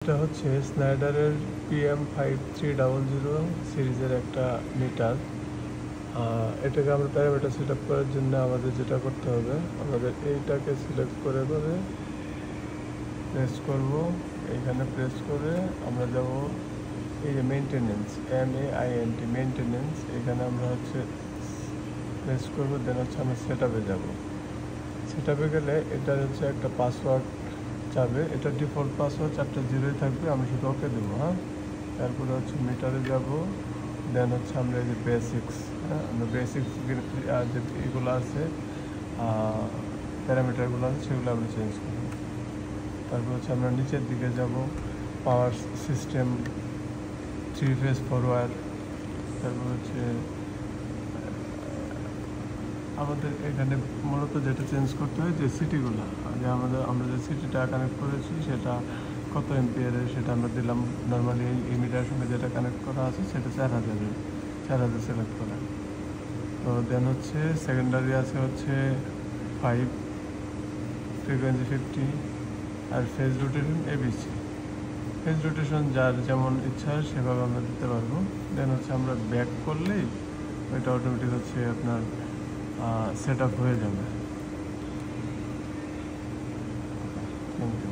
এটা হচ্ছে স্নাইডারের PM5300 সিরিজের একটা মিটার। এটাকে আমরা প্যারামিটার সেট আপ করার জন্য আমাদের যেটা করতে হবে, আমাদের এইটাকে সিলেক্ট করে প্রেস করব। এইখানে প্রেস করে আমরা যাব এই যে মেইনটেনেন্স, MAINT মেইনটেনেন্স, এখানে আমরা হচ্ছে প্রেস করবো। দেন হচ্ছে আমরা সেট আপে যাবো। সেট আপে গেলে এটা হচ্ছে একটা পাসওয়ার্ড চাবে। এটা ডিফল্ট পাসওয়ার্ড 4টা 0 থাকবে, আমি শুধু ওকে দেবো। তারপরে হচ্ছে মিটারে যাব। দেন হচ্ছে আমরা এই যে বেসিক্স, আমরা বেসিক্স যে এগুলো আছে, প্যারামিটারগুলো আছে, সেগুলো আমরা চেঞ্জ করব। তারপর হচ্ছে আমরা নিচের দিকে যাব, পাওয়ার সিস্টেম 3 ফেজ 4 ওয়্যার। তারপর হচ্ছে আমাদের এখানে মূলত যেটা চেঞ্জ করতে হয় যে সিটিগুলো, যে আমরা যে সিটিটা কানেক্ট করেছি সেটা কত এমপিয়ারের সেটা আমরা দিলাম। নর্মালি এই মিটারের সঙ্গে যেটা কানেক্ট করা আছে সেটা 4000 সিলেক্ট করা। তো দেন হচ্ছে সেকেন্ডারি আছে হচ্ছে 5, ফ্রিকোয়েন্সি 50, আর phase rotation ABC। Phase rotation যার যেমন ইচ্ছা সেভাবে আমরা দিতে পারবো। দেন হচ্ছে আমরা ব্যাক করলেই ওইটা অটোমেটিক হচ্ছে আপনার সেট আপ হয়ে যাবে। Thank you.